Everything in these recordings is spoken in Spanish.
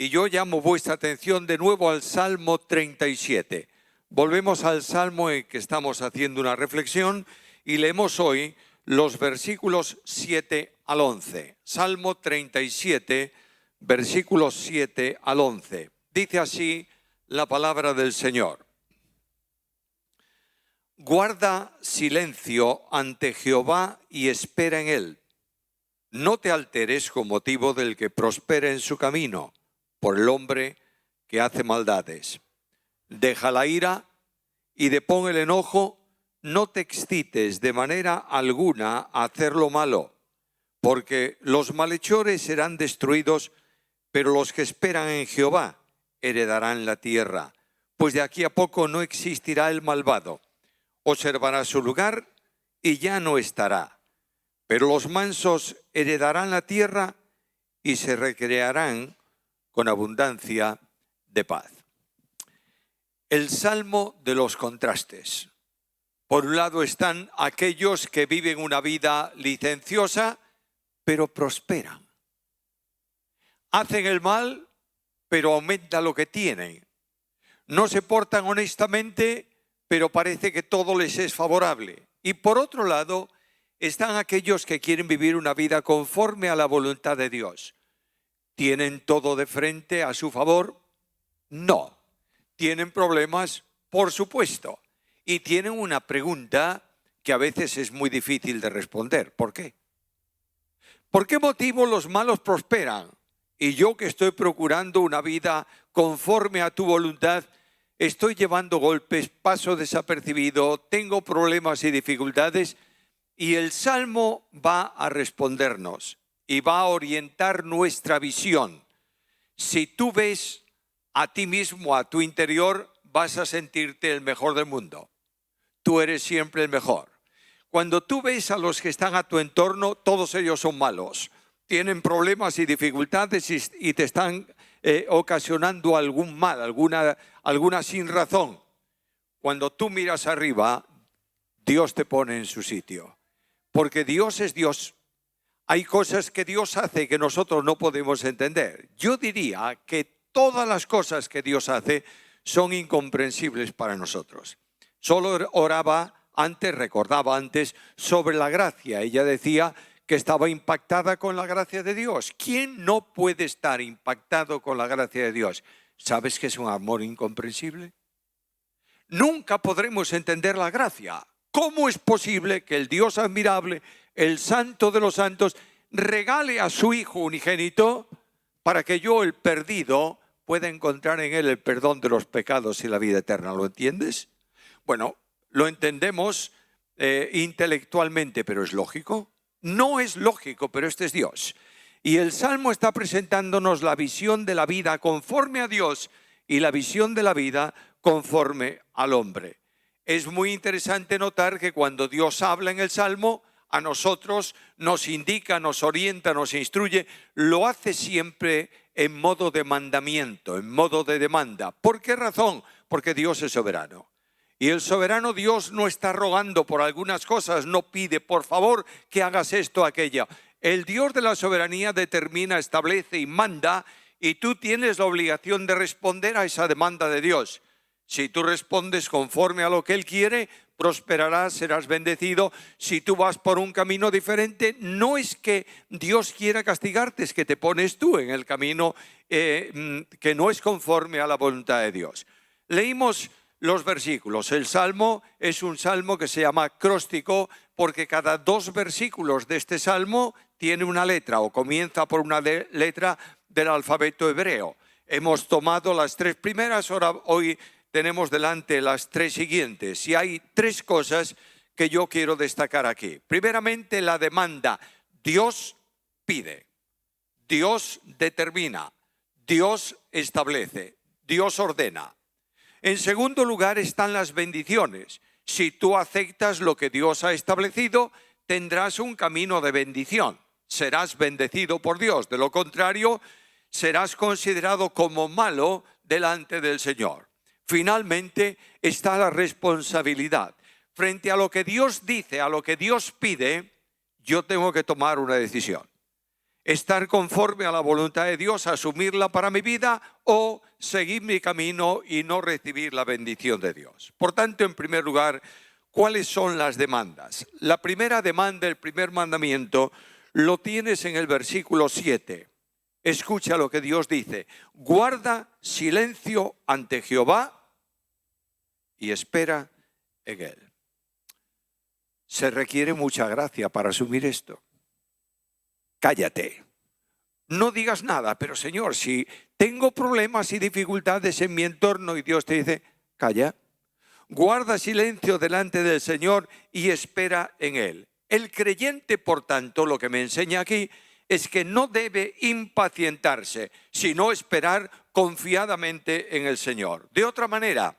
Y yo llamo vuestra atención de nuevo al Salmo 37. Volvemos al Salmo en que estamos haciendo una reflexión y leemos hoy los versículos 7 al 11. Salmo 37, versículos 7 al 11. Dice así la palabra del Señor. Guarda silencio ante Jehová y espera en él. No te alteres con motivo del que prospera en su camino, por el hombre que hace maldades. Deja la ira y depón el enojo, no te excites de manera alguna a hacer lo malo, porque los malhechores serán destruidos, pero los que esperan en Jehová heredarán la tierra, pues de aquí a poco no existirá el malvado. Observará su lugar y ya no estará, pero los mansos heredarán la tierra y se recrearán con abundancia de paz. El Salmo de los contrastes. Por un lado están aquellos que viven una vida licenciosa, pero prosperan. Hacen el mal, pero aumenta lo que tienen. No se portan honestamente, pero parece que todo les es favorable. Y por otro lado están aquellos que quieren vivir una vida conforme a la voluntad de Dios. ¿Tienen todo de frente a su favor? No. ¿Tienen problemas? Por supuesto. Y tienen una pregunta que a veces es muy difícil de responder. ¿Por qué? ¿Por qué motivo los malos prosperan? Y yo, que estoy procurando una vida conforme a tu voluntad, estoy llevando golpes, paso desapercibido, tengo problemas y dificultades. Y el Salmo va a respondernos y va a orientar nuestra visión. Si tú ves a ti mismo, a tu interior, vas a sentirte el mejor del mundo. Tú eres siempre el mejor. Cuando tú ves a los que están a tu entorno, todos ellos son malos. Tienen problemas y dificultades y te están ocasionando algún mal, alguna sin razón. Cuando tú miras arriba, Dios te pone en su sitio. Porque Dios es Dios. Hay cosas que Dios hace que nosotros no podemos entender. Yo diría que todas las cosas que Dios hace son incomprensibles para nosotros. Solo recordaba antes sobre la gracia. Ella decía que estaba impactada con la gracia de Dios. ¿Quién no puede estar impactado con la gracia de Dios? ¿Sabes que es un amor incomprensible? Nunca podremos entender la gracia. ¿Cómo es posible que el Dios admirable, el Santo de los santos, regale a su Hijo unigénito para que yo, el perdido, pueda encontrar en él el perdón de los pecados y la vida eterna? ¿Lo entiendes? Bueno, lo entendemos intelectualmente, pero ¿es lógico? No es lógico, pero este es Dios. Y el Salmo está presentándonos la visión de la vida conforme a Dios y la visión de la vida conforme al hombre. Es muy interesante notar que cuando Dios habla en el Salmo, a nosotros nos indica, nos orienta, nos instruye, lo hace siempre en modo de mandamiento, en modo de demanda. ¿Por qué razón? Porque Dios es soberano. Y el soberano Dios no está rogando por algunas cosas, no pide, por favor, que hagas esto o aquello. El Dios de la soberanía determina, establece y manda, y tú tienes la obligación de responder a esa demanda de Dios. Si tú respondes conforme a lo que Él quiere, prosperarás, serás bendecido. Si tú vas por un camino diferente, no es que Dios quiera castigarte, es que te pones tú en el camino que no es conforme a la voluntad de Dios. Leímos los versículos. El Salmo es un salmo que se llama acróstico porque cada 2 versículos de este salmo tiene una letra o comienza por una letra del alfabeto hebreo. Hemos tomado las 3 primeras, hoy tenemos delante las 3 siguientes y hay 3 cosas que yo quiero destacar aquí. Primeramente, la demanda. Dios pide, Dios determina, Dios establece, Dios ordena. En segundo lugar están las bendiciones. Si tú aceptas lo que Dios ha establecido, tendrás un camino de bendición. Serás bendecido por Dios. De lo contrario, serás considerado como malo delante del Señor. Finalmente está la responsabilidad. Frente a lo que Dios dice, a lo que Dios pide, yo tengo que tomar una decisión. estar conforme a la voluntad de Dios, asumirla para mi vida o seguir mi camino y no recibir la bendición de Dios. Por tanto, en primer lugar, ¿cuáles son las demandas? La primera demanda, el primer mandamiento, lo tienes en el versículo 7. Escucha lo que Dios dice: guarda silencio ante Jehová y espera en él. Se requiere mucha gracia para asumir esto. Cállate. No digas nada, pero Señor, si tengo problemas y dificultades en mi entorno, y Dios te dice, calla. Guarda silencio delante del Señor y espera en él. El creyente, por tanto, lo que me enseña aquí es que no debe impacientarse, sino esperar confiadamente en el Señor. De otra manera,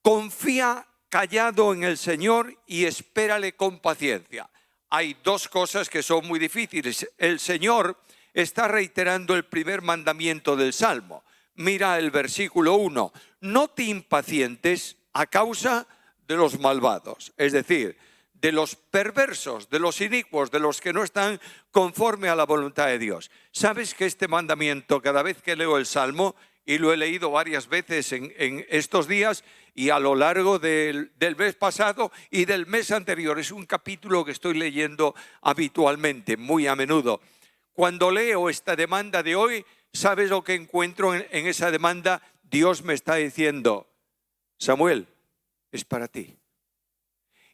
confía callado en el Señor y espérale con paciencia. Hay dos cosas que son muy difíciles. El Señor está reiterando el primer mandamiento del Salmo. Mira el versículo 1. No te impacientes a causa de los malvados, es decir, de los perversos, de los inicuos, de los que no están conforme a la voluntad de Dios. ¿Sabes que este mandamiento, cada vez que leo el Salmo, y lo he leído varias veces en estos días y a lo largo del mes pasado y del mes anterior, es un capítulo que estoy leyendo habitualmente, muy a menudo? Cuando leo esta demanda de hoy, ¿sabes lo que encuentro en esa demanda? Dios me está diciendo, Samuel, es para ti.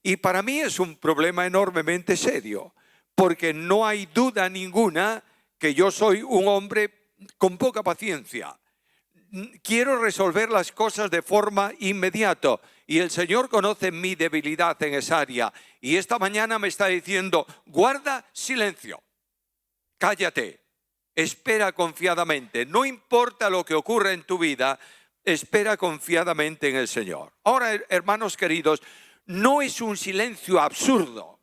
Y para mí es un problema enormemente serio, porque no hay duda ninguna que yo soy un hombre con poca paciencia. Quiero resolver las cosas de forma inmediata y el Señor conoce mi debilidad en esa área. Y esta mañana me está diciendo, guarda silencio, cállate, espera confiadamente. No importa lo que ocurra en tu vida, espera confiadamente en el Señor. Ahora, hermanos queridos, no es un silencio absurdo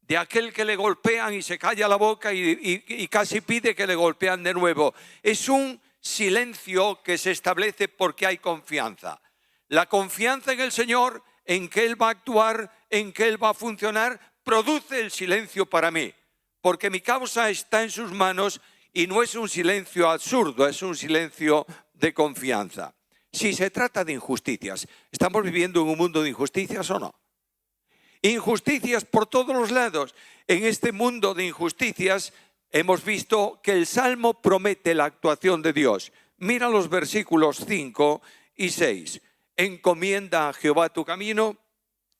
de aquel que le golpean y se calla la boca y casi pide que le golpean de nuevo. Es un silencio que se establece porque hay confianza. La confianza en el Señor, en que Él va a actuar, en que Él va a funcionar, produce el silencio para mí. Porque mi causa está en sus manos y no es un silencio absurdo, es un silencio de confianza. Si se trata de injusticias, ¿estamos viviendo en un mundo de injusticias o no? Injusticias por todos los lados. En este mundo de injusticias hemos visto que el Salmo promete la actuación de Dios. Mira los versículos 5 y 6. Encomienda a Jehová tu camino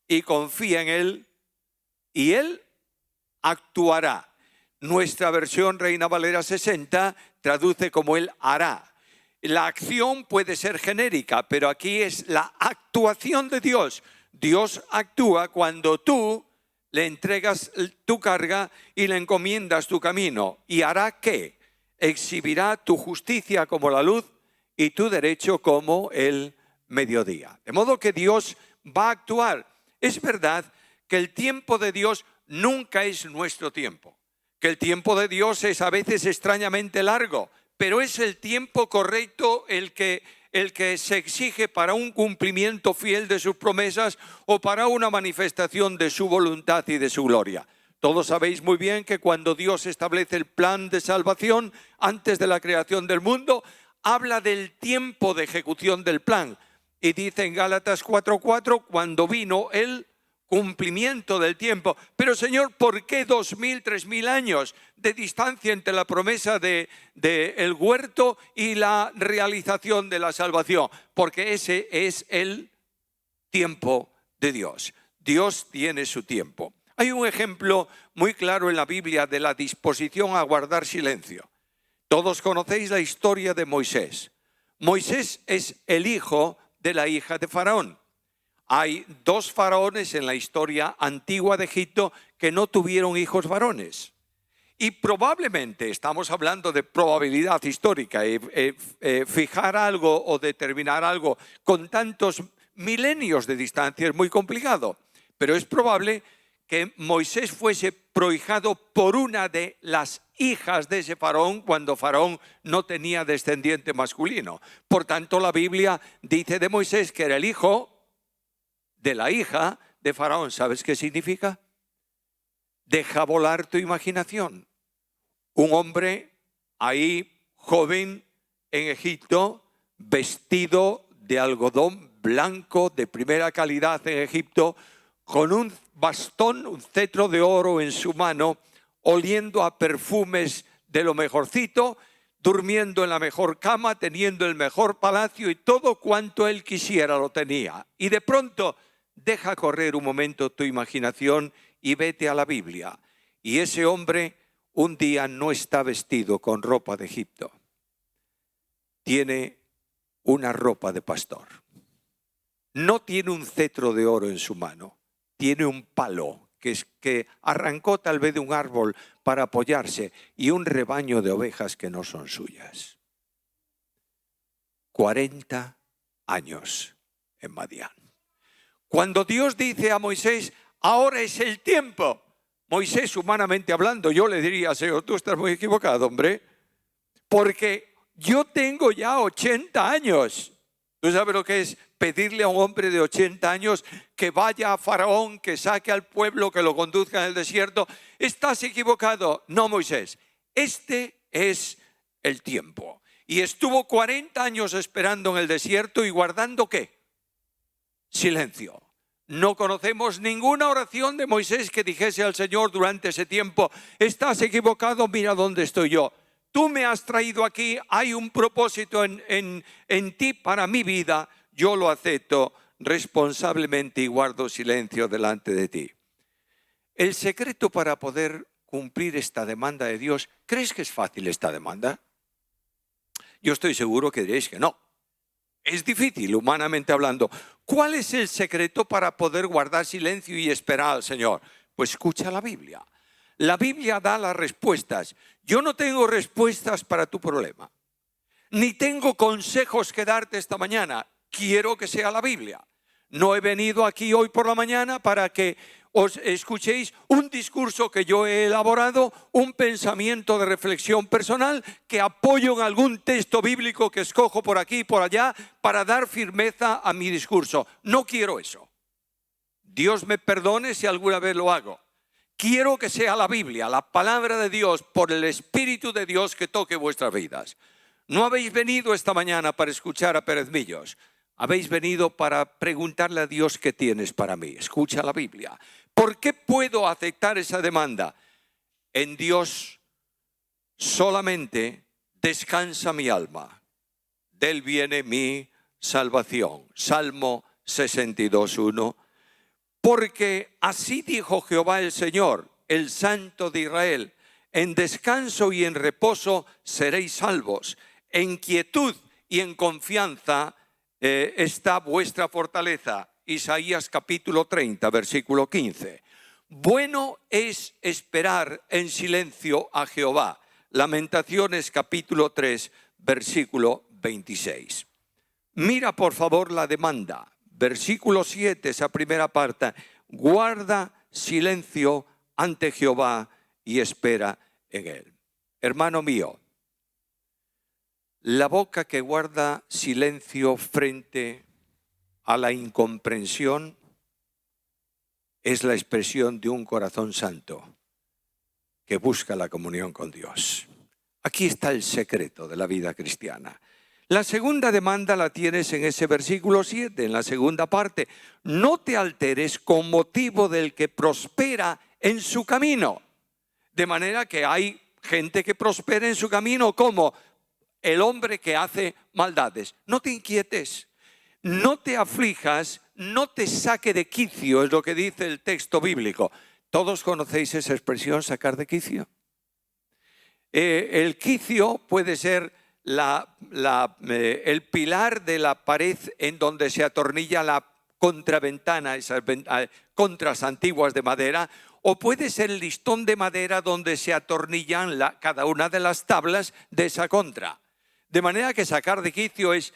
y confía en Él, y Él actuará. Nuestra versión Reina Valera 60 traduce como Él hará. La acción puede ser genérica, pero aquí es la actuación de Dios. Dios actúa cuando tú le entregas tu carga y le encomiendas tu camino. ¿Y hará qué? Exhibirá tu justicia como la luz y tu derecho como el mediodía. De modo que Dios va a actuar. Es verdad que el tiempo de Dios nunca es nuestro tiempo. Que el tiempo de Dios es a veces extrañamente largo, pero es el tiempo correcto el que se exige para un cumplimiento fiel de sus promesas o para una manifestación de su voluntad y de su gloria. Todos sabéis muy bien que cuando Dios establece el plan de salvación antes de la creación del mundo, habla del tiempo de ejecución del plan. Y dice en Gálatas 4:4, cuando vino el cumplimiento del tiempo. Pero Señor, ¿por qué 2000, 3000 años de distancia entre la promesa del huerto y la realización de la salvación? Porque ese es el tiempo de Dios. Dios tiene su tiempo. Hay un ejemplo muy claro en la Biblia de la disposición a guardar silencio. Todos conocéis la historia de Moisés. Moisés es el hijo de la hija de Faraón. Hay dos faraones en la historia antigua de Egipto que no tuvieron hijos varones. Y probablemente, estamos hablando de probabilidad histórica, fijar algo o determinar algo con tantos milenios de distancia es muy complicado. Pero es probable que Moisés fuese prohijado por una de las hijas de ese faraón cuando Faraón no tenía descendiente masculino. Por tanto, la Biblia dice de Moisés que era el hijo de la hija de Faraón. ¿Sabes qué significa? Deja volar tu imaginación. un hombre ahí joven en Egipto, vestido de algodón blanco de primera calidad en Egipto, con un bastón, un cetro de oro en su mano, oliendo a perfumes de lo mejorcito, durmiendo en la mejor cama, teniendo el mejor palacio y todo cuanto él quisiera lo tenía. Y de pronto deja correr un momento tu imaginación y vete a la Biblia. Y ese hombre un día no está vestido con ropa de Egipto. Tiene una ropa de pastor. No tiene un cetro de oro en su mano. Tiene un palo que arrancó tal vez de un árbol para apoyarse y un rebaño de ovejas que no son suyas. 40 años en Madián. Cuando Dios dice a Moisés, ahora es el tiempo, Moisés, humanamente hablando, yo le diría, Señor, tú estás muy equivocado, hombre, porque yo tengo ya 80 años. ¿Tú sabes lo que es pedirle a un hombre de 80 años que vaya a Faraón, que saque al pueblo, que lo conduzca en el desierto? Estás equivocado. No, Moisés, este es el tiempo. Y estuvo 40 años esperando en el desierto y guardando ¿qué? Silencio. No conocemos ninguna oración de Moisés que dijese al Señor durante ese tiempo, estás equivocado, mira dónde estoy yo. Tú me has traído aquí, hay un propósito en ti para mi vida, yo lo acepto responsablemente y guardo silencio delante de ti. El secreto para poder cumplir esta demanda de Dios, ¿crees que es fácil esta demanda? Yo estoy seguro que diréis que no. Es difícil, humanamente hablando. ¿Cuál es el secreto para poder guardar silencio y esperar al Señor? Pues escucha la Biblia. La Biblia da las respuestas. Yo no tengo respuestas para tu problema, ni tengo consejos que darte esta mañana. Quiero que sea la Biblia. No he venido aquí hoy por la mañana para que os escuchéis un discurso que yo he elaborado, un pensamiento de reflexión personal que apoyo en algún texto bíblico que escojo por aquí y por allá para dar firmeza a mi discurso. No quiero eso. Dios me perdone si alguna vez lo hago. Quiero que sea la Biblia, la palabra de Dios, por el Espíritu de Dios que toque vuestras vidas. No habéis venido esta mañana para escuchar a Pérez Millos. Habéis venido para preguntarle a Dios qué tienes para mí. Escucha la Biblia. ¿Por qué puedo aceptar esa demanda? En Dios solamente descansa mi alma. De Él viene mi salvación. Salmo 62:1. Porque así dijo Jehová el Señor, el Santo de Israel, en descanso y en reposo seréis salvos, en quietud y en confianza está vuestra fortaleza. Isaías capítulo 30, versículo 15. Bueno es esperar en silencio a Jehová. Lamentaciones capítulo 3, versículo 26. Mira por favor la demanda. Versículo 7, esa primera parte. Guarda silencio ante Jehová y espera en Él. Hermano mío, la boca que guarda silencio frente a la incomprensión es la expresión de un corazón santo que busca la comunión con Dios. Aquí está el secreto de la vida cristiana. La segunda demanda la tienes en ese versículo 7, en la segunda parte. No te alteres con motivo del que prospera en su camino. De manera que hay gente que prospera en su camino como el hombre que hace maldades. No te inquietes, no te aflijas, no te saque de quicio, es lo que dice el texto bíblico. ¿Todos conocéis esa expresión, sacar de quicio? El quicio puede ser el pilar de la pared en donde se atornilla la contraventana, esas contras antiguas de madera, o puede ser el listón de madera donde se atornillan cada una de las tablas de esa contra. De manera que sacar de quicio es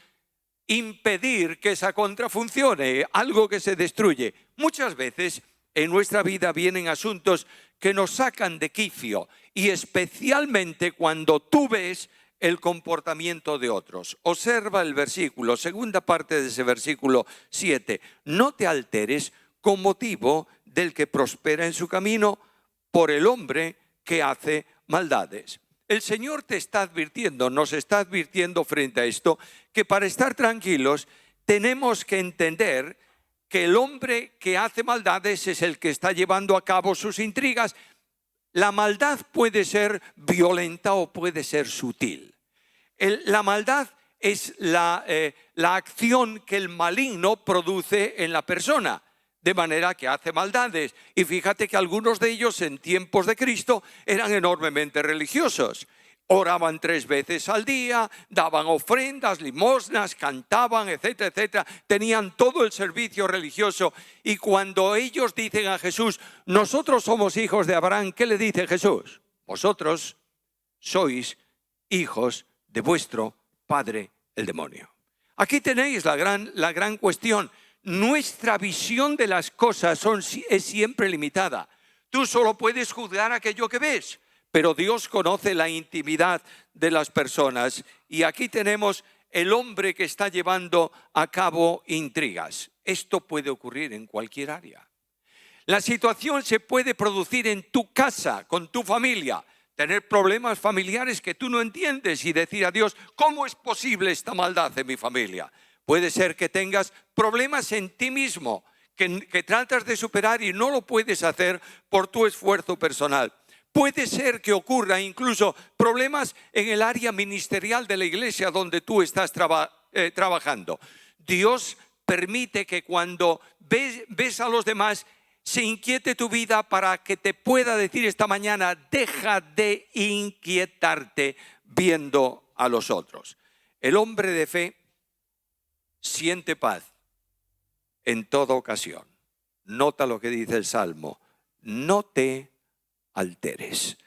impedir que esa contra funcione, algo que se destruye. Muchas veces en nuestra vida vienen asuntos que nos sacan de quicio, y especialmente cuando tú ves el comportamiento de otros. Observa el versículo, segunda parte de ese versículo 7. No te alteres con motivo del que prospera en su camino por el hombre que hace maldades. el Señor te está advirtiendo, nos está advirtiendo frente a esto, que para estar tranquilos tenemos que entender que el hombre que hace maldades es el que está llevando a cabo sus intrigas. La maldad puede ser violenta o puede ser sutil. La maldad es la acción que el maligno produce en la persona, de manera que hace maldades. Y fíjate que algunos de ellos en tiempos de Cristo eran enormemente religiosos. Oraban 3 veces al día, daban ofrendas, limosnas, cantaban, etcétera, etcétera. Tenían todo el servicio religioso. Y cuando ellos dicen a Jesús, nosotros somos hijos de Abraham, ¿qué le dice Jesús? Vosotros sois hijos de vuestro padre el demonio. Aquí tenéis la gran cuestión. Nuestra visión de las cosas es siempre limitada. Tú solo puedes juzgar aquello que ves, pero Dios conoce la intimidad de las personas. Y aquí tenemos el hombre que está llevando a cabo intrigas. Esto puede ocurrir en cualquier área. La situación se puede producir en tu casa, con tu familia. Tener problemas familiares que tú no entiendes y decir a Dios, ¿cómo es posible esta maldad en mi familia? Puede ser que tengas problemas en ti mismo, que tratas de superar y no lo puedes hacer por tu esfuerzo personal. Puede ser que ocurra incluso problemas en el área ministerial de la iglesia donde tú estás trabajando. Dios permite que cuando ves a los demás, se inquiete tu vida para que te pueda decir esta mañana, deja de inquietarte viendo a los otros. El hombre de fe siente paz en toda ocasión. Nota lo que dice el Salmo, no te alteres.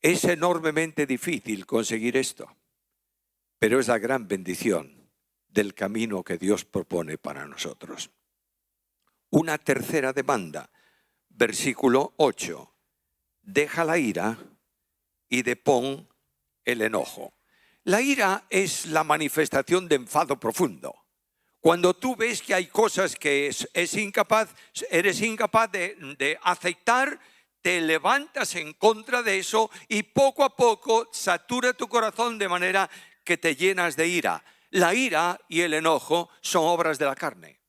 Es enormemente difícil conseguir esto, pero es la gran bendición del camino que Dios propone para nosotros. Una tercera demanda, versículo 8. Deja la ira y depón el enojo. La ira es la manifestación de enfado profundo. Cuando tú ves que hay cosas que eres incapaz de aceptar, te levantas en contra de eso y poco a poco satura tu corazón de manera que te llenas de ira. La ira y el enojo son obras de la carne.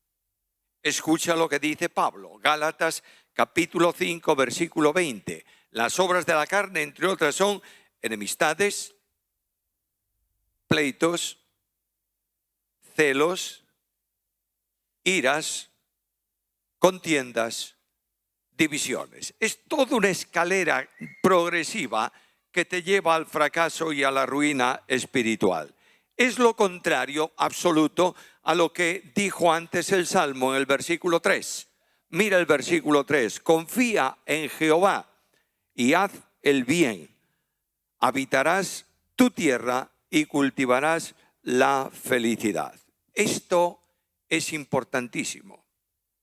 Escucha lo que dice Pablo, Gálatas capítulo 5, versículo 20. Las obras de la carne, entre otras, son enemistades, pleitos, celos, iras, contiendas, divisiones. Es toda una escalera progresiva que te lleva al fracaso y a la ruina espiritual. Es lo contrario absoluto a lo que dijo antes el Salmo en el versículo 3. Mira el versículo 3. Confía en Jehová y haz el bien. Habitarás tu tierra y cultivarás la felicidad. Esto es importantísimo.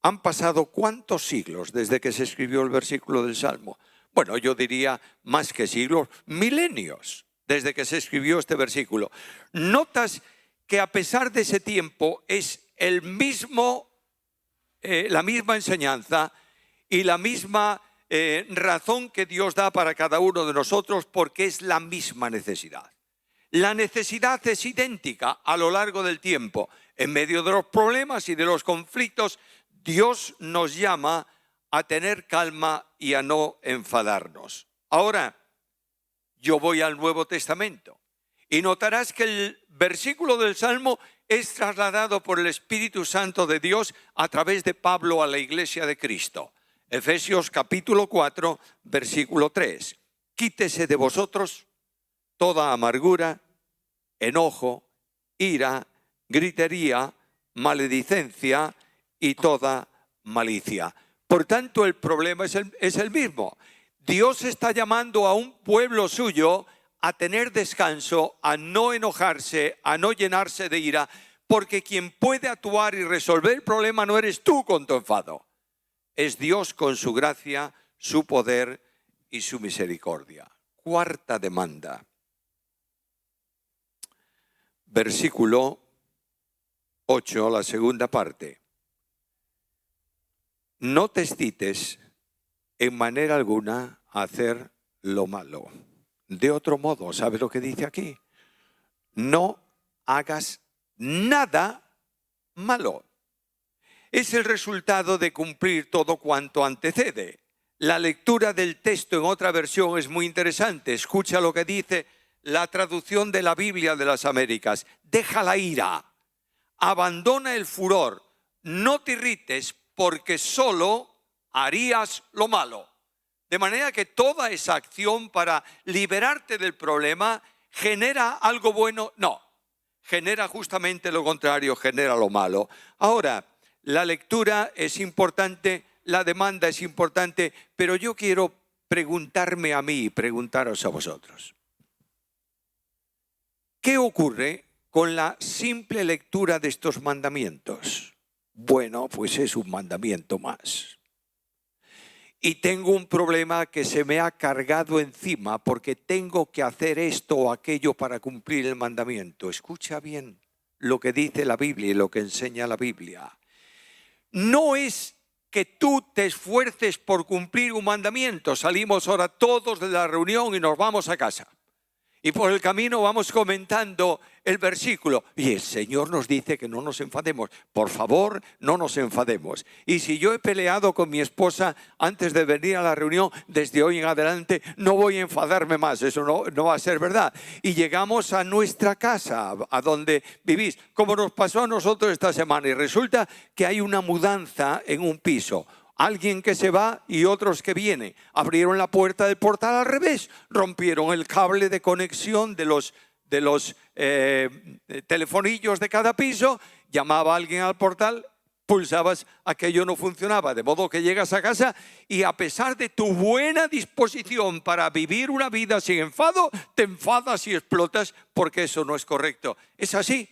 Han pasado ¿cuántos siglos desde que se escribió el versículo del Salmo? Bueno, yo diría más que siglos, milenios desde que se escribió este versículo. Notas que a pesar de ese tiempo es la misma enseñanza y la misma razón que Dios da para cada uno de nosotros, porque es la misma necesidad. La necesidad es idéntica a lo largo del tiempo. En medio de los problemas y de los conflictos, Dios nos llama a tener calma y a no enfadarnos. Ahora, yo voy al Nuevo Testamento y notarás que el versículo del Salmo es trasladado por el Espíritu Santo de Dios a través de Pablo a la iglesia de Cristo. Efesios capítulo 4, versículo 3. Quítese de vosotros toda amargura, enojo, ira, gritería, maledicencia y toda malicia. Por tanto, el problema es el mismo. Dios está llamando a un pueblo suyo a tener descanso, a no enojarse, a no llenarse de ira, porque quien puede actuar y resolver el problema no eres tú con tu enfado. Es Dios con su gracia, su poder y su misericordia. Cuarta demanda. Versículo 8, la segunda parte. No te excites en manera alguna a hacer lo malo, de otro modo. ¿Sabe lo que dice aquí? No hagas nada malo. Es el resultado de cumplir todo cuanto antecede. La lectura del texto en otra versión es muy interesante. Escucha lo que dice la traducción de la Biblia de las Américas. Deja la ira, abandona el furor, no te irrites porque solo harías lo malo. De manera que toda esa acción para liberarte del problema genera algo bueno. No, genera justamente lo contrario, genera lo malo. Ahora, la lectura es importante, la demanda es importante, pero yo quiero preguntarme a mí y preguntaros a vosotros. ¿Qué ocurre con la simple lectura de estos mandamientos? Bueno, pues es un mandamiento más. Y tengo un problema que se me ha cargado encima porque tengo que hacer esto o aquello para cumplir el mandamiento. Escucha bien lo que dice la Biblia y lo que enseña la Biblia. No es que tú te esfuerces por cumplir un mandamiento. Salimos ahora todos de la reunión y nos vamos a casa. Y por el camino vamos comentando el versículo. Y el Señor nos dice que no nos enfademos. Por favor, no nos enfademos. Y si yo he peleado con mi esposa antes de venir a la reunión, desde hoy en adelante no voy a enfadarme más. Eso no va a ser verdad. Y llegamos a nuestra casa, a donde vivís, como nos pasó a nosotros esta semana. Y resulta que hay una mudanza en un piso. Alguien que se va y otros que vienen. Abrieron la puerta del portal al revés. Rompieron el cable de conexión de los telefonillos de cada piso. Llamaba a alguien al portal, pulsabas, aquello no funcionaba. De modo que llegas a casa y a pesar de tu buena disposición para vivir una vida sin enfado, te enfadas y explotas porque eso no es correcto. Es así.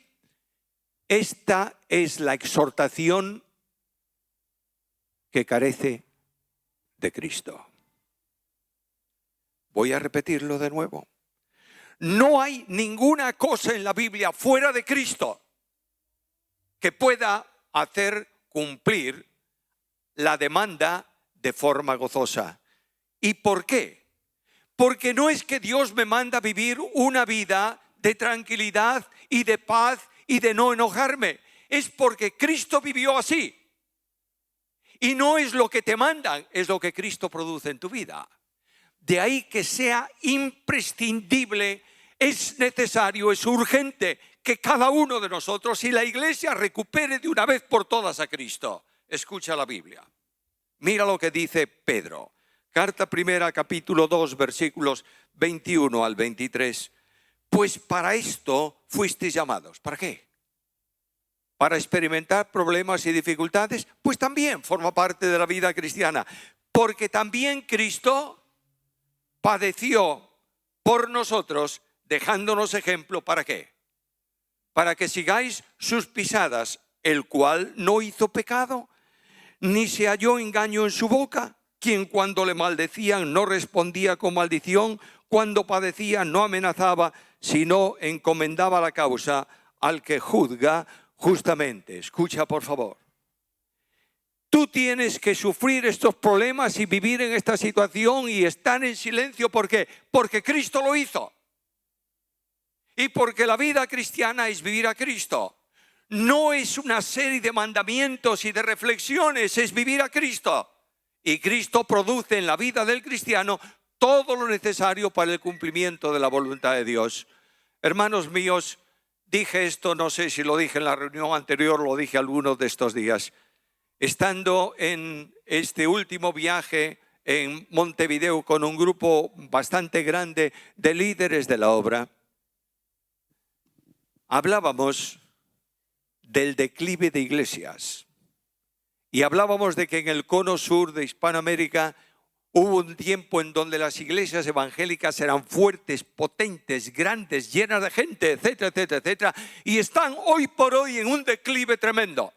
Esta es la exhortación que carece de Cristo. Voy a repetirlo de nuevo. No hay ninguna cosa en la Biblia fuera de Cristo que pueda hacer cumplir la demanda de forma gozosa. ¿Y por qué? Porque no es que Dios me manda vivir una vida de tranquilidad y de paz y de no enojarme. Es porque Cristo vivió así. Y no es lo que te mandan, es lo que Cristo produce en tu vida. De ahí que sea imprescindible, es necesario, es urgente que cada uno de nosotros y la Iglesia recupere de una vez por todas a Cristo. Escucha la Biblia. Mira lo que dice Pedro. Carta primera, capítulo 2, versículos 21 al 23. Pues para esto fuisteis llamados. ¿Para qué? ¿Para experimentar problemas y dificultades? Pues también forma parte de la vida cristiana. Porque también Cristo padeció por nosotros, dejándonos ejemplo. ¿Para qué? Para que sigáis sus pisadas, el cual no hizo pecado, ni se halló engaño en su boca, quien cuando le maldecían no respondía con maldición, cuando padecía no amenazaba, sino encomendaba la causa al que juzga justamente. Escucha, por favor. Tú tienes que sufrir estos problemas y vivir en esta situación y estar en silencio. ¿Por qué? Porque Cristo lo hizo. Y porque la vida cristiana es vivir a Cristo. No es una serie de mandamientos y de reflexiones, es vivir a Cristo. Y Cristo produce en la vida del cristiano todo lo necesario para el cumplimiento de la voluntad de Dios. Hermanos míos, dije esto, no sé si lo dije en la reunión anterior, lo dije algunos de estos días. Estando en este último viaje en Montevideo con un grupo bastante grande de líderes de la obra, hablábamos del declive de iglesias. Y hablábamos de que en el cono sur de Hispanoamérica hubo un tiempo en donde las iglesias evangélicas eran fuertes, potentes, grandes, llenas de gente, etcétera, etcétera, etcétera. Y están hoy por hoy en un declive tremendo.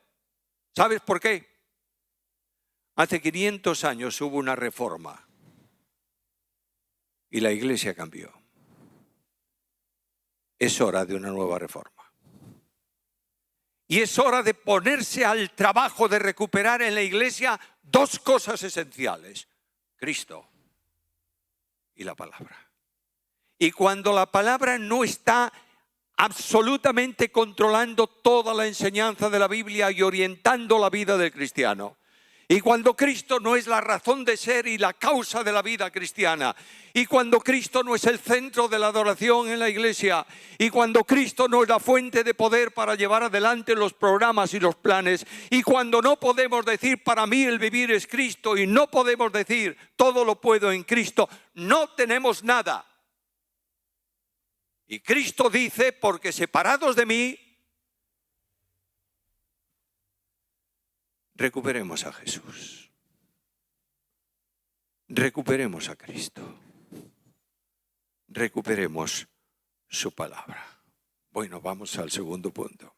¿Sabes por qué? Hace 500 años hubo una reforma y la iglesia cambió. Es hora de una nueva reforma. Y es hora de ponerse al trabajo de recuperar en la iglesia dos cosas esenciales: Cristo y la palabra. Y cuando la palabra no está absolutamente controlando toda la enseñanza de la Biblia y orientando la vida del cristiano. Y cuando Cristo no es la razón de ser y la causa de la vida cristiana. Y cuando Cristo no es el centro de la adoración en la iglesia. Y cuando Cristo no es la fuente de poder para llevar adelante los programas y los planes. Y cuando no podemos decir, para mí el vivir es Cristo. Y no podemos decir, todo lo puedo en Cristo. No tenemos nada. Y Cristo dice, porque separados de mí, recuperemos a Jesús. Recuperemos a Cristo. Recuperemos su palabra. Bueno, vamos al segundo punto.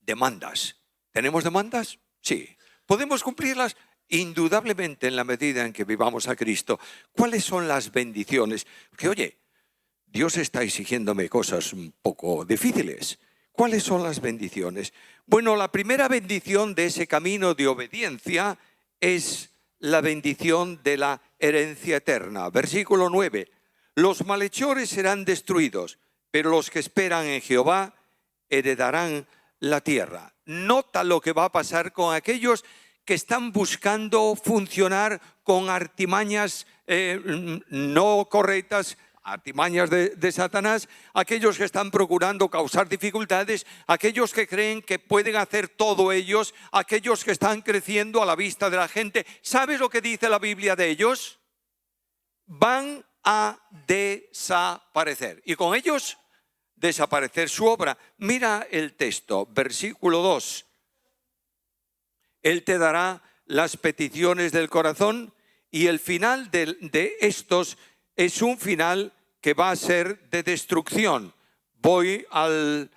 Demandas. ¿Tenemos demandas? Sí. ¿Podemos cumplirlas? Indudablemente en la medida en que vivamos a Cristo. ¿Cuáles son las bendiciones? Porque oye, Dios está exigiéndome cosas un poco difíciles. ¿Cuáles son las bendiciones? Bueno, la primera bendición de ese camino de obediencia es la bendición de la herencia eterna. Versículo 9. Los malhechores serán destruidos, pero los que esperan en Jehová heredarán la tierra. Nota lo que va a pasar con aquellos que están buscando funcionar con artimañas no correctas, artimañas de Satanás, aquellos que están procurando causar dificultades, aquellos que creen que pueden hacer todo ellos, aquellos que están creciendo a la vista de la gente. ¿Sabes lo que dice la Biblia de ellos? Van a desaparecer. Y con ellos desaparecer su obra. Mira el texto, versículo 2. Él te dará las peticiones del corazón y el final de estos es un final que va a ser de destrucción. Voy al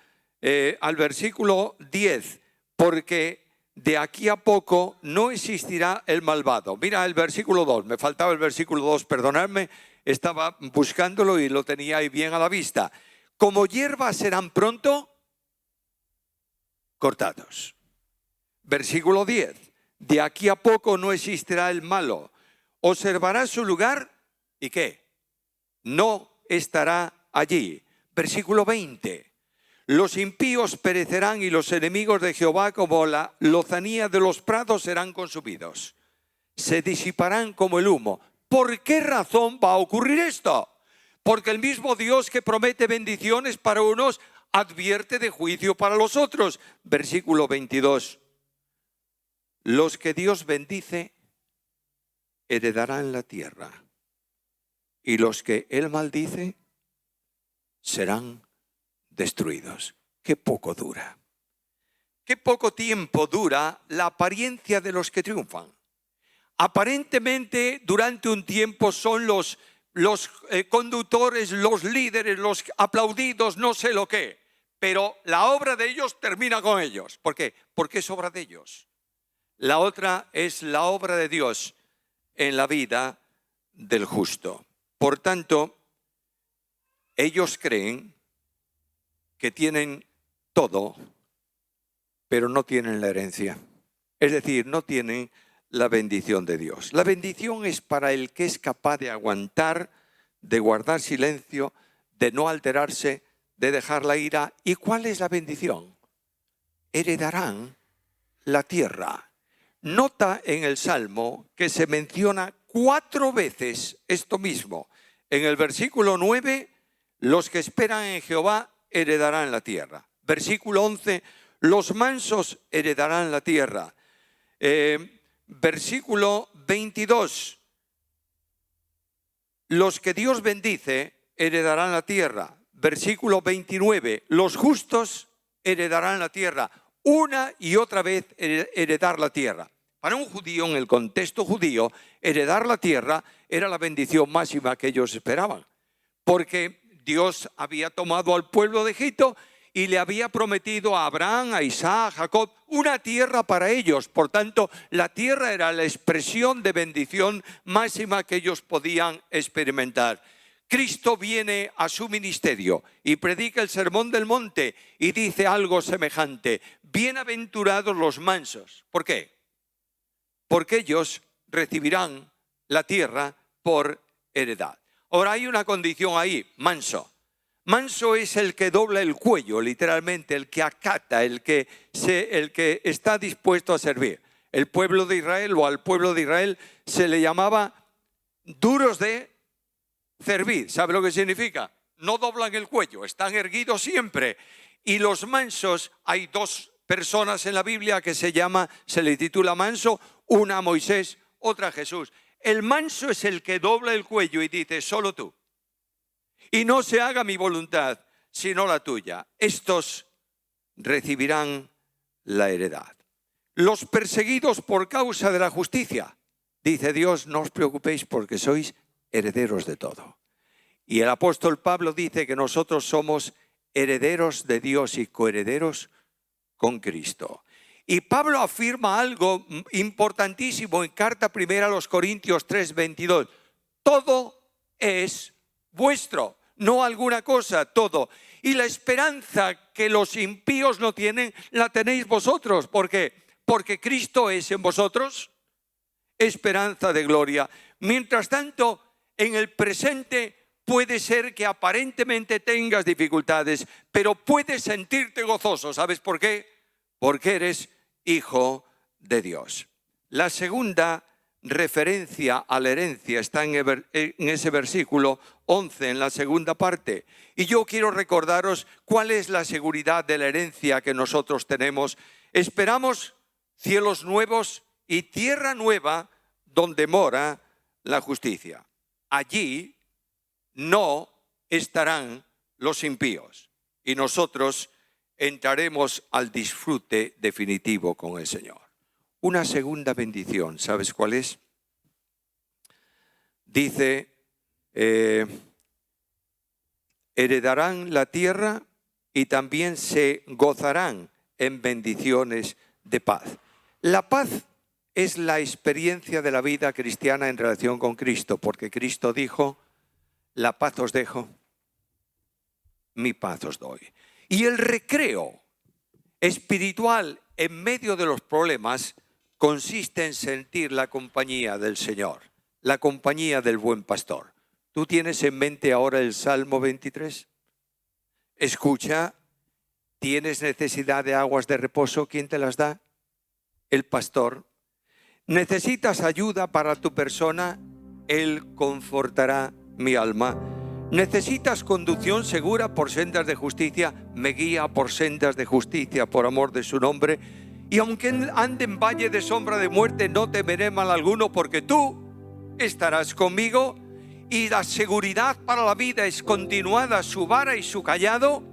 versículo 10, porque de aquí a poco no existirá el malvado. Mira el versículo 2, me faltaba el versículo 2, perdonadme, estaba buscándolo y lo tenía ahí bien a la vista. Como hierba serán pronto cortados. Versículo 10, de aquí a poco no existirá el malo. Observará su lugar y ¿qué? No estará allí. Versículo 20. Los impíos perecerán y los enemigos de Jehová como la lozanía de los prados serán consumidos. Se disiparán como el humo. ¿Por qué razón va a ocurrir esto? Porque el mismo Dios que promete bendiciones para unos advierte de juicio para los otros. Versículo 22. Los que Dios bendice heredarán la tierra. Y los que Él maldice serán destruidos. Qué poco dura. Qué poco tiempo dura la apariencia de los que triunfan. Aparentemente durante un tiempo son los conductores, los líderes, los aplaudidos, no sé lo qué. Pero la obra de ellos termina con ellos. ¿Por qué? Porque es obra de ellos. La otra es la obra de Dios en la vida del justo. Por tanto, ellos creen que tienen todo, pero no tienen la herencia. Es decir, no tienen la bendición de Dios. La bendición es para el que es capaz de aguantar, de guardar silencio, de no alterarse, de dejar la ira. ¿Y cuál es la bendición? Heredarán la tierra. Nota en el Salmo que se menciona 4 veces esto mismo. En el versículo 9, los que esperan en Jehová heredarán la tierra. Versículo 11, los mansos heredarán la tierra. Versículo 22, los que Dios bendice heredarán la tierra. Versículo 29, los justos heredarán la tierra. Una y otra vez heredar la tierra. Para un judío, en el contexto judío, heredar la tierra era la bendición máxima que ellos esperaban. Porque Dios había tomado al pueblo de Egipto y le había prometido a Abraham, a Isaac, a Jacob, una tierra para ellos. Por tanto, la tierra era la expresión de bendición máxima que ellos podían experimentar. Cristo viene a su ministerio y predica el Sermón del Monte y dice algo semejante. Bienaventurados los mansos. ¿Por qué? Porque ellos recibirán la tierra por heredad. Ahora hay una condición ahí, manso. Manso es el que dobla el cuello, literalmente, el que acata, el que está dispuesto a servir. El pueblo de Israel, o al pueblo de Israel, se le llamaba duros de servir. ¿Sabe lo que significa? No doblan el cuello, están erguidos siempre. Y los mansos, hay dos personas en la Biblia que se le titula manso, una a Moisés, otra a Jesús. El manso es el que dobla el cuello y dice, solo tú. Y no se haga mi voluntad, sino la tuya. Estos recibirán la heredad. Los perseguidos por causa de la justicia, dice Dios, no os preocupéis porque sois herederos de todo. Y el apóstol Pablo dice que nosotros somos herederos de Dios y coherederos con Cristo. Y Pablo afirma algo importantísimo en carta primera a los Corintios 3:22. Todo es vuestro, no alguna cosa, todo. Y la esperanza que los impíos no tienen, la tenéis vosotros. ¿Por qué? Porque Cristo es en vosotros esperanza de gloria. Mientras tanto, en el presente puede ser que aparentemente tengas dificultades, pero puedes sentirte gozoso. ¿Sabes por qué? Porque eres hijo de Dios. La segunda referencia a la herencia está en ese versículo 11, en la segunda parte. Y yo quiero recordaros cuál es la seguridad de la herencia que nosotros tenemos. Esperamos cielos nuevos y tierra nueva donde mora la justicia. Allí no estarán los impíos y nosotros entraremos al disfrute definitivo con el Señor. Una segunda bendición, ¿sabes cuál es? Dice, heredarán la tierra y también se gozarán en bendiciones de paz. La paz es la experiencia de la vida cristiana en relación con Cristo, porque Cristo dijo, la paz os dejo, mi paz os doy. Y el recreo espiritual en medio de los problemas consiste en sentir la compañía del Señor, la compañía del buen pastor. ¿Tú tienes en mente ahora el Salmo 23? Escucha, ¿tienes necesidad de aguas de reposo? ¿Quién te las da? El pastor. ¿Necesitas ayuda para tu persona? Él confortará mi alma. ¿Necesitas conducción segura por sendas de justicia? Me guía por sendas de justicia por amor de su nombre. Y aunque ande en valle de sombra de muerte, no temeré mal alguno, porque tú estarás conmigo. Y la seguridad para la vida es continuada, su vara y su callado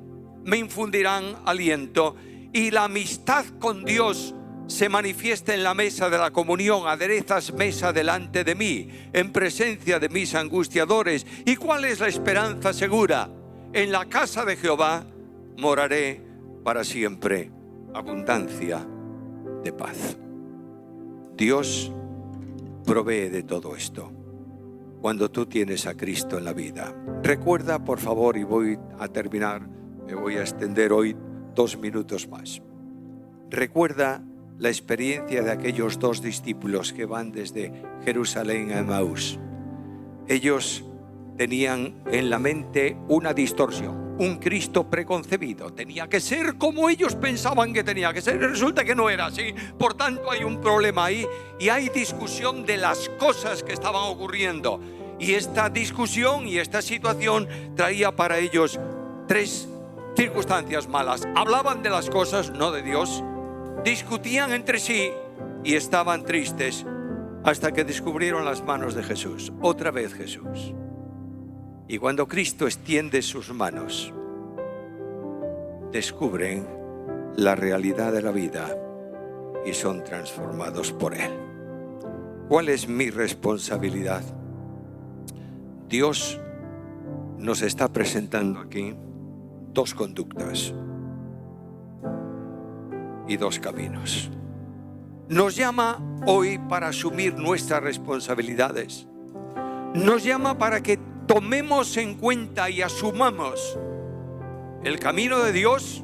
me infundirán aliento. Y la amistad con Dios se manifiesta en la mesa de la comunión. Aderezas mesa delante de mí, en presencia de mis angustiadores. ¿Y cuál es la esperanza segura? En la casa de Jehová moraré para siempre. Abundancia de paz. Dios provee de todo esto cuando tú tienes a Cristo en la vida. Recuerda, por favor, y voy a terminar, me voy a extender hoy 2 minutos más. Recuerda la experiencia de aquellos 2 discípulos que van desde Jerusalén a Emaús. Ellos tenían en la mente una distorsión, un Cristo preconcebido. Tenía que ser como ellos pensaban que tenía que ser. Resulta que no era así. Por tanto, hay un problema ahí y hay discusión de las cosas que estaban ocurriendo. Y esta discusión y esta situación traía para ellos 3 circunstancias malas. Hablaban de las cosas, no de Dios. Discutían entre sí y estaban tristes hasta que descubrieron las manos de Jesús. Otra vez Jesús. Y cuando Cristo extiende sus manos, descubren la realidad de la vida y son transformados por Él. ¿Cuál es mi responsabilidad? Dios nos está presentando aquí 2 conductas y 2 caminos. Nos llama hoy para asumir nuestras responsabilidades. Nos llama para que tomemos en cuenta y asumamos el camino de Dios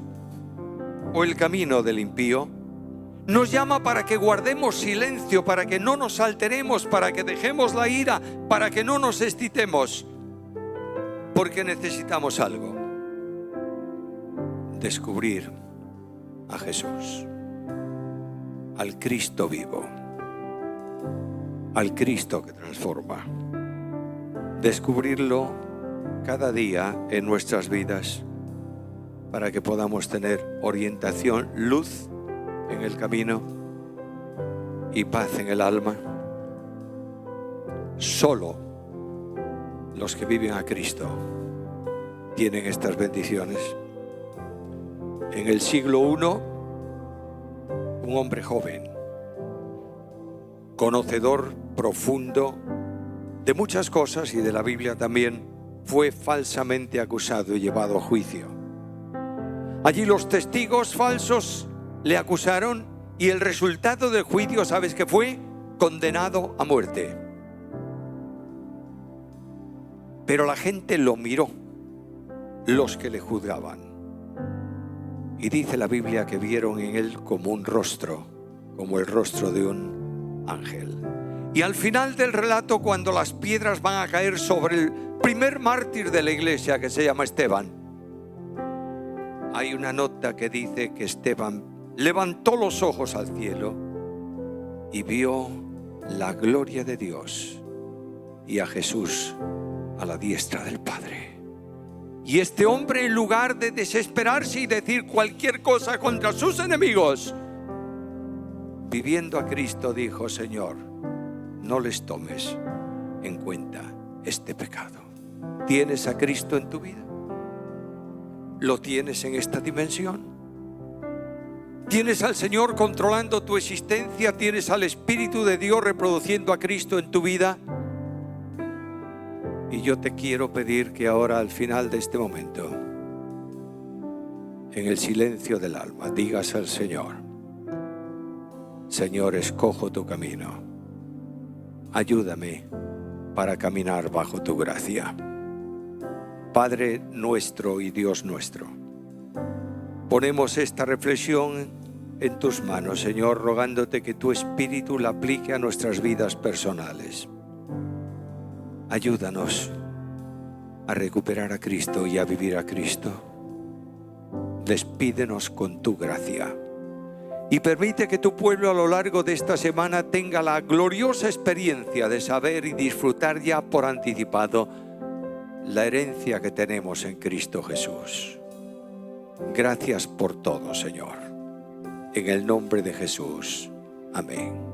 o el camino del impío. Nos llama para que guardemos silencio, para que no nos alteremos, para que dejemos la ira, para que no nos excitemos. Porque necesitamos algo. Descubrir a Jesús, al Cristo vivo, al Cristo que transforma. Descubrirlo cada día en nuestras vidas para que podamos tener orientación, luz en el camino y paz en el alma. Solo los que viven a Cristo tienen estas bendiciones. En el siglo I, un hombre joven, conocedor profundo de muchas cosas y de la Biblia también, fue falsamente acusado y llevado a juicio. Allí los testigos falsos le acusaron y el resultado del juicio, ¿sabes qué fue? Condenado a muerte. Pero la gente lo miró, los que le juzgaban. Y dice la Biblia que vieron en él como un rostro, como el rostro de un ángel. Y al final del relato, cuando las piedras van a caer sobre el primer mártir de la iglesia, que se llama Esteban, hay una nota que dice que Esteban levantó los ojos al cielo y vio la gloria de Dios y a Jesús a la diestra del Padre. Y este hombre, en lugar de desesperarse y decir cualquier cosa contra sus enemigos, viviendo a Cristo, dijo: Señor, no les tomes en cuenta este pecado. ¿Tienes a Cristo en tu vida? ¿Lo tienes en esta dimensión? ¿Tienes al Señor controlando tu existencia? ¿Tienes al Espíritu de Dios reproduciendo a Cristo en tu vida? Y yo te quiero pedir que ahora, al final de este momento, en el silencio del alma, digas al Señor: Señor, escojo tu camino. Ayúdame para caminar bajo tu gracia. Padre nuestro y Dios nuestro, ponemos esta reflexión en tus manos, Señor, rogándote que tu Espíritu la aplique a nuestras vidas personales. Ayúdanos a recuperar a Cristo y a vivir a Cristo. Despídenos con tu gracia y permite que tu pueblo a lo largo de esta semana tenga la gloriosa experiencia de saber y disfrutar ya por anticipado la herencia que tenemos en Cristo Jesús. Gracias por todo, Señor. En el nombre de Jesús. Amén.